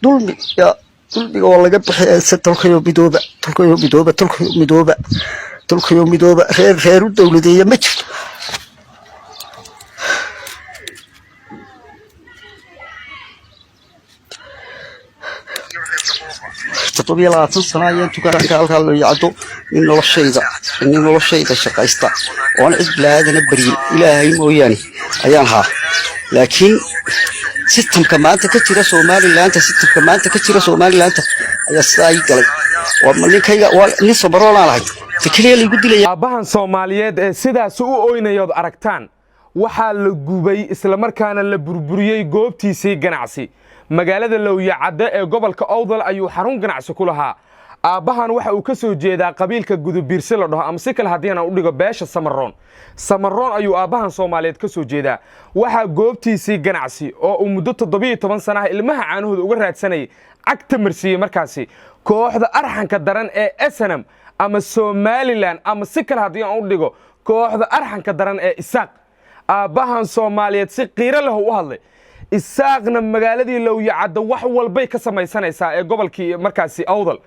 dulmi ya dulmiga waa laga bixiyay tolkayo midooba reer u dawladeeya ma jirto تطبيق لا تصنع ينتقل كالها اللي يعدو إنه الشيء شقيستا وأنا بلاد نبرين إلهي موياني أيامها لكن ستم كمان تكتير سومالي لا أنت ستم كمان تكتير سومالي لا أنت يا سايقلي وملك هي ونصبرون على فكرة اللي يقول لي أباهن سوماليات سيدا سوء أين يض أركتان وحال جوبي إسلام كان البربرية جوبتي سي جنعسي magaalada Looyacadda ee gobolka Awdal ayuu xarun ganacsi ku lahaa aabahan waxa uu ka soo jeedaa qabiilka Gudubiirse la dhaho ama si kale hadii aan u dhigo beesha Samaroon ayuu aabahan Soomaaliyeed ka soo jeedaa waxa goobtiisii ganacsi oo uu muddo 17 sano ah ilmaha caanahooda uga raadsanay cagta marsiye markaasi kooxda arxanka daran ee SNM ama Somaliland ama si kale hadii aan u dhigo kooxda arxanka daran ee Isaaq aabahan Soomaaliyeed si qiiro leh u hadlay isaaqna magaaladii Looyacadda wax walbay ka samaysanaysaa ee gobolkii markaasi Awdal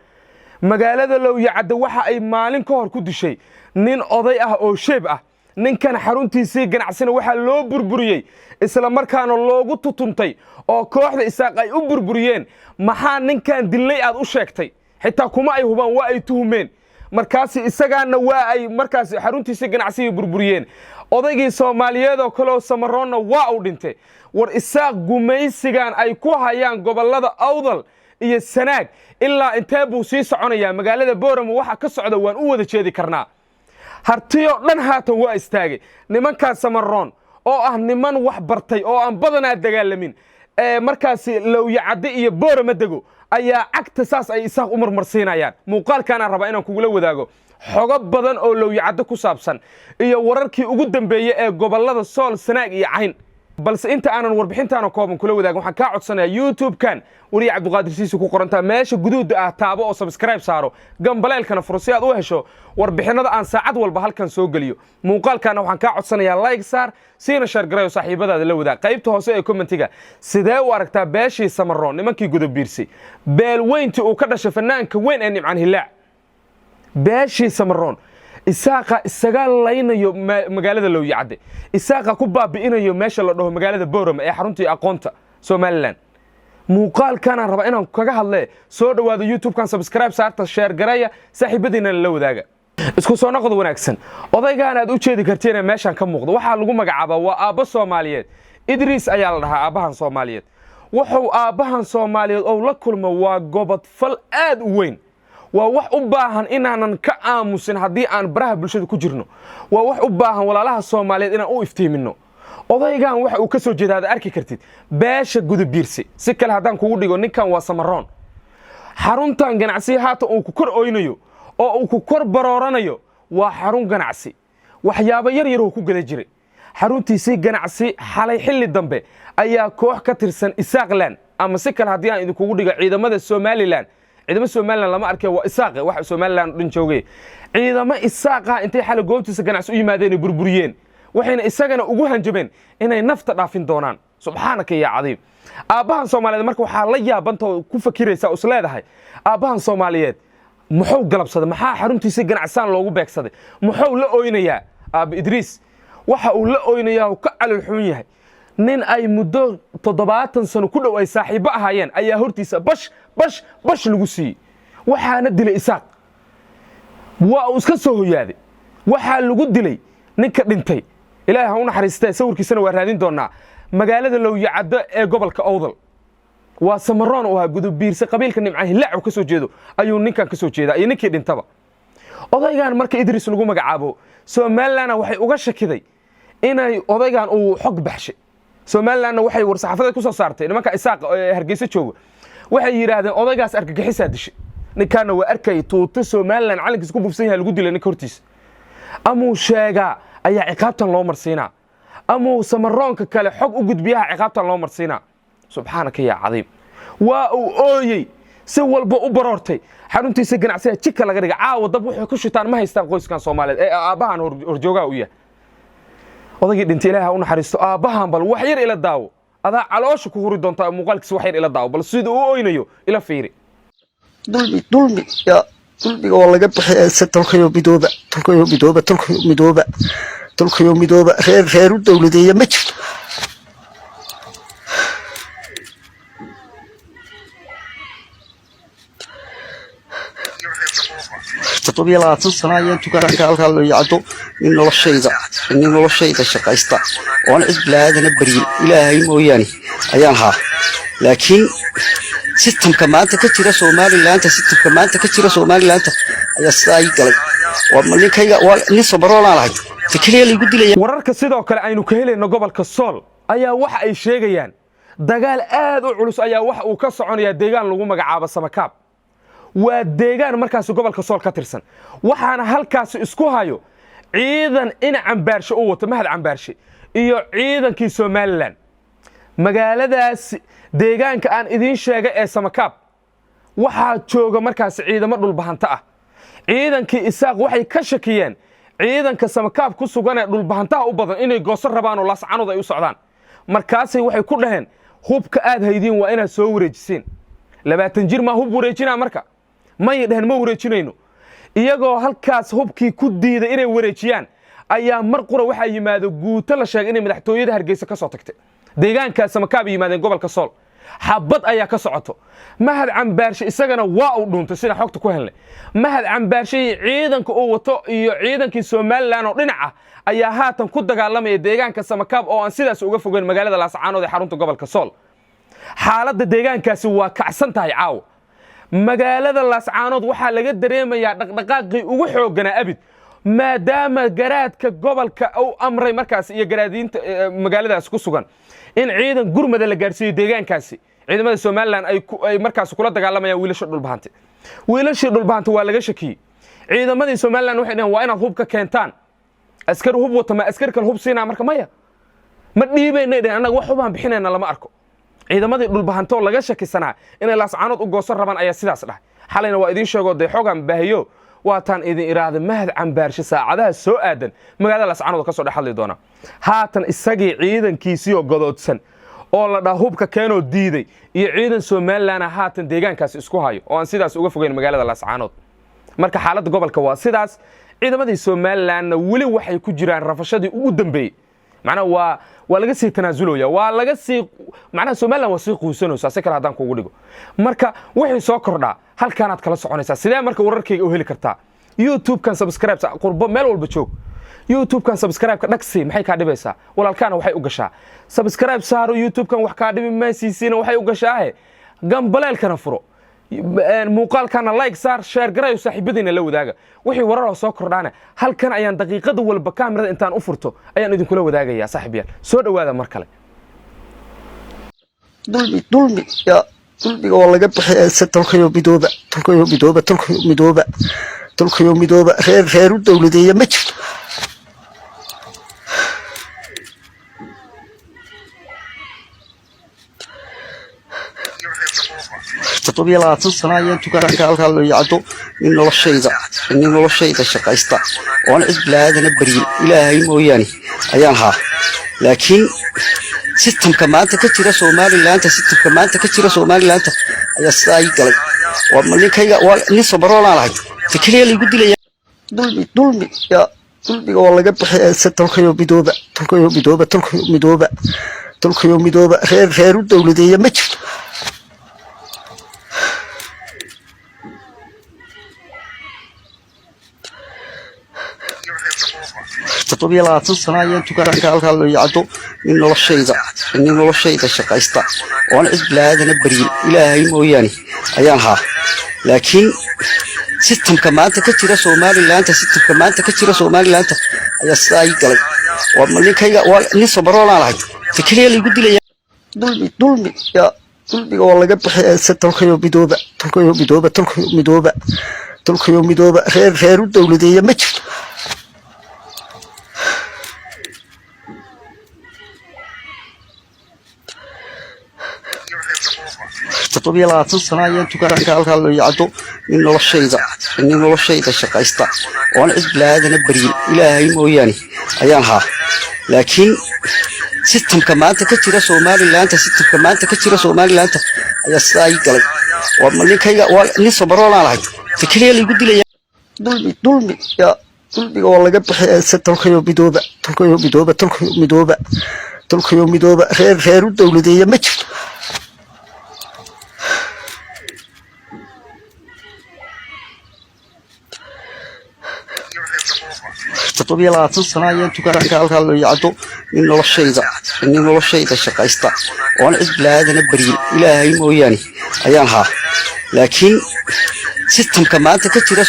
magaalada Looyacadda waxa ay maalin ka hor ku dishay nin oday ah oo sheeb ah ninkan xaruntiisii ganacsina waxa loo burburiyay isla markaana loogu tutuntay oo kooxda isaaq ay u burburiyeen maxaa ninkan dilay aad u sheegtay xitaa kuma ay hubaan waa ay tuhumeen markaasi isagaana waa ay markaasi xaruntiisii ganacsiga burburiyeen odaygii Soomaaliyeed oo kale oo Samaroonna waa uu dhintay war isaaq gumaysigan ay ku hayaan gobolada Awdal iyo Sanaag ilaa intee buu sii soconaya magaalada Booramo waxa ka socda waan u wada jeedi karnaa hartiyo dhan haatan waa istaagay nimanka Samaroon oo ah niman wax bartay oo aan badanaa dagaalamin markaasi Looyacadda iyo Booramo dago ayaa cagta saas ay isaaq u marmarsiinayaan muuqaalkan aan raba inaan kugu la wadaago xogo badan oo Looyacadda ku saabsan iyo wararkii ugu dambeeyay ee gobolada Sool Sanaag iyo Cayn balse inta aanan warbixintaana kooban kula wadaag waxaan ka codsanayaa YouTube kan wariye Cabdiqaadir Siisi ku qorantaa meesha guduuda ah taabo oo subscribe saaro gambaleelkana furo si aad u hesho warbixinada aan saacad walba halkan soo galiyo muuqaalkana waxaan ka codsanayaa like saar siina share gareeyo saaxiibadaada la wadaag qaybta hoose ee commentiga sidee u aragtaa beeshii Samaroon nimankii Gudubiirse beel weyntii uu ka dhashay fanaanka weyn ee Nimcaan Hilaac beeshii Samaroon isaaqa isaga laynayo magaalada Looyacadda isaaqa ku baabi'inayo meesha la dhaho magaalada Booramo ee xaruntii aqoonta Somaliland muuqaalkan aan raba inaan kaga hadle soo dhawaado YouTube kan subscribe saarta share gareeya saaxiibadiina la wadaaga isku soo noqod wanaagsan odaygaan aad u jeedi karteen meeshan ka muuqdo waxa lagu magacaabaa waa aabba Soomaaliyeed Idris ayaa la dhahaa aabahan Soomaaliyeed wuxuu aabahan Soomaaliyeed oo la kulmo waa gobod fal aad u weyn waa wax u baahan inaanan ka aamusin hadii aan baraha bulshada ku jirno waa wax u baahan walaalaha Soomaaliyeed inaan u iftiimino odaygan waxa uu ka soo jeedaa arki kartid beesha Gudubiirse si kale hadaan kugu dhigo ninkan waa Samaroon xaruntan ganacsi haata uu ku kor oynayo oo uu ku kor barooranayo waa xarun ganacsi waxyaabo yar oo ku gala jiray xaruntiisii ganacsi xalay xilli dambe ayaa koox ka tirsan Isaaqland ama si kale hadii aan idinku dhigo ciidamada Somaliland ciidamada Somaliland lama arkay waa isaaq wax Somaliland dhin joogay ciidamada isaaqa intay xal goobtiisa ganacsi u yimaadeen burburiyeen waxayna isagana ugu hanjabeen inay nafta dhaafin doonaan subxaanaka ya cadiib aabahan Soomaaliyeed marka waxa la yaabantoo ku fakiraysa us leedahay aabahan Soomaaliyeed muxuu galabsaday maxaa xaruntiisa ganacsan loogu beegsaday muxuu la ooynayaa aab Idris waxa uu la ooynayaa ka calal xun yahay nin ay muddo 70 sano ku dhow ay saaxiibo ahaayeen ayaa hortiisa bash lagu siiyay waxaana dilay isaaq waa uu iska soo hoyaaday waxa lagu dilay ninka dhintay ilaahay ha u naxariistay sawirkiisana waa raadin doonaa magaalada Looyacadda ee gobolka Awdal waa Samaroon oo Gudubiirse qabiilka Nimcaan Hilaac ka soo jeedo ayuu ninkan ka soo jeedaa iyo ninkii dhintaba odaygan marka Idris lagu magacaabo Somaliland waxay uga shakiday inay odaygan uu xog baxshay Somaliland waxay war saxaafada ku soo saartay nimanka isaaq Hargeysa jooga waxay yiraahdeen odaygaas argagixisaa dishay ninkaana waa arkay tuuta Somaliland calankiisa ku buufsan yahay lagu dilay ninka hortiisa amuu sheega ayaa ciqaabtan loo marsiinaa amuu Samaroonka kale xog u gudbiyaha ciqaabtan loo marsiinaa subxaanaka ya cadiib waa uu ooyay si walba u baroortay xaruntiisa ganacsiga jika laga dhigay caawa dab wuxuu ku shitaan ma haystaan qoyskan Soomaaliyeed ee aabahan horjooga u yahay odaygii dhintay ilaahay u naxariisto aabahan bal wax yar ila daawo adaa caloosha ku huri doontaa muuqaalkiisa wax yar ila daawo bal sida uu oynayo ila fiiri dulmi ya dulmiga waa laga bixiyay tolkayo midooba reer u dawladeeya ma jirto toddobiyo labaatan sano ayaan tukaanka halkaa loo yacdo in noloshayda shaqaysta oon cid bilaadana baryin ilaahay mooyaane ayaan haa laakiin sistamka maanta ka jira Soomaaliland ayaa sidaa ii galay waa ninkayga waa nin Soomaaliland ahay fikriye liigu dilay wararka sidoo kale aynu ka helayno gobolka Sool ayaa waxa ay sheegayaan dagaal aad u culus ayaa wax uu ka soconaya deegaan lagu magacaabo Samakaab waa deegaan markaas gobolka Sool ka tirsan waxaana halkaas isku hayo ciidan in Cambaarshe oo wata Mahad Cambaarshe iyo ciidankii Soomaaliland magaaladaas deegaanka aan idin sheegay ee Samakaab waxa jooga markaas ciidamo dhulbahanta ah ciidankii Isaaq waxay ka shakiyeen ciidanka Samakaab ku sugan ee dhulbahantaha u badan inay gooso rabaan oo laascanood ay u socdaan markaas waxay ku dhaheen hubka aad haydin waa inaad soo wareejiseen 20 jir ma hub wareejina marka ma yidhaahn ma wareejinayno iyagoo halkaas hubkii ku diiday inay wareejiyaan ayaa mar qura waxa yimaado guuto la sheegay inay madaxtooyada Hargeysa ka soo tagtay deegaanka Samakaab yimaadeen gobolka Sool xabad ayaa ka socoto Mahad Cambaarshe isagana waa uu dhuuntay sida xogta ku helnay Mahad Cambaarshe ciidanka uu wato iyo ciidankii Soomaaliland oo dhinaca ayaa haatan ku dagaalamaya deegaanka Samakaab oo aan sidaas uga fogeyn magaalada Laascaanood ee xarunta gobolka Sool xaaladda deegaankaasi waa kacsan tahay caaw magaalada Laascaanood waxa laga dareemayaa dhaqdhaqaaqii ugu xoogana abid maadaama garaadka gobolka uu amray markaas iyo garaadiinta magaaladaas ku sugan in ciidan gurmada la gaarsiiyo deegaankaasi ciidamada Soomaaliland ay markaas kula dagaalamayaan wiilasha dhulbahanta waa laga shakiyay ciidamadii Soomaaliland waxay dhaheen waa inaad hub ka keentaan askar hub wata ma askar kale hub siinaa marka maya ma dhiibaynay anaga wax hubaan bixinayna lama arko ciidamadii dhulbahanta oo laga shakisanaa inay Laascaanood u goosan rabaan ayaa sidaas dhahay xalayna waa idin sheego xogaan baahiyo waataan idin iraada Mahad Cambaarshe saacadaha soo aadan magaalada Laascaanood ka soo dhaxali doona haatan isagii ciidankiisii oo godoodsan oo la dhaahubka keenoo diiday iyo ciidan Soomaaliland haatan deegaankaas isku hayo oo aan sidaas uga fogeyn magaalada Laascaanood marka xaaladda gobolka waa sidaas ciidamadii Soomaaliland wali waxay ku jiraan rafashadii ugu dambeeyay macna waa laga sii tanaazulaya waa laga sii macna Soomaaliland waa sii quusanaysa si kala hadaan kugu dhigo marka wixii soo kordha halkaanaad kala soconaysaa sidee marka wararkayga u heli kartaa YouTube-kan subscribe qurbo meel walba joog YouTube-kan subscribe-ka dhagsi maxay ka dhibaysaa walaalkaana waxay u gashaa subscribe saaro YouTube-kan wax ka dhibi ma siisiina waxay u gashaa gambaleelkana furo muuqaalkana like saar share garay saaxiibadiina la wadaaga wixii warar soo kordhaana halkan ayaan daqiiqada walba kaamirada intaan u furto ayaan idin kula wadaagayaa saaxiibayaal soo dhawaada mar kale dulmi ya dulmiga waa laga bixiyay tolkayo midooba reer u dawladeeya ma jirto toddobiyo labaatan sano ayaan tukaanka halkaa loo yacdo in noloshayda shaqaysta oon cid bilaadana baryin ilaahay mooyaane ayaan haa laakiin sistamka maanta ka jira Soomaaliland ayaa sidaa ii galay waa ninkayga waa nin Soomaaliland ahay fikriye liigu dilay dulmi ya dulmiga waa laga bixiyay tolkayo midooba reer u dawladeeya ma jirto toddobiyo labaatan sano ayaan tukaanka halkaa loo yacdo in noloshayda shaqaysta oon cid bilaadana baryin ilaahay mooyaane ayaan haa laakiin sistamka maanta ka jira Soomaaliland ayaa sidaa ii galay waa ninkayga waa nin Soomaaliland ahay fikriye liigu dilay dulmi ya dulmiga waa laga bixiyay tolkayo midooba reer u dawladeeya ma jirto toddobiyo labaatan sano ayaan tukaanka halkaa loo yacdo in noloshayda shaqaysta oon cid bilaadana baryin ilaahay mooyaane ayaan haa laakiin sistamka maanta ka jira Somaliland sistamka maanta ka jira Somaliland ayaa sidaa ii galay waa ninkayga waa nin sabaroon lahayd fikriye lagu dilay dulmi ya dulmiga waa laga bixiyay tolkayo midooba reer dawladeeya ma jirto تطبيق العاطفة صناعية تكرر كالكال يعطو من noloshayda shaqaysta oo isblaadana bariin ilaahay mooyani ayaan haa laakiin sistamka maanta ka jira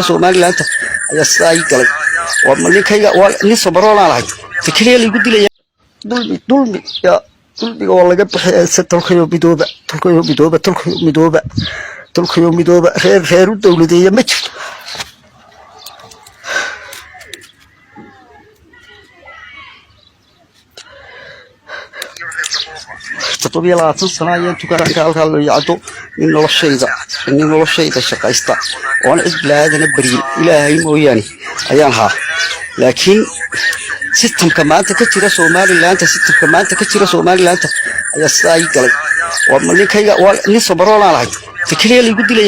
Somaliland ayaa sidaa ii galay waa ninkayga waa nin sabaroon lahayd fikriye lagu dilay dulmi ya dulmiga waa laga bixiyay tolkayo midooba reer dawladeeya ma jirto تطبيق العاطفة صناعية تكرر كالكال يعطو من noloshayda shaqaysta oo isblaadana bariin ilaahay mooyani ayaan haa laakiin sistamka maanta ka jira Somaliland ayaa sidaa ii galay waa ninkayga waa nin sabaroon lahayd fikriye lagu dilay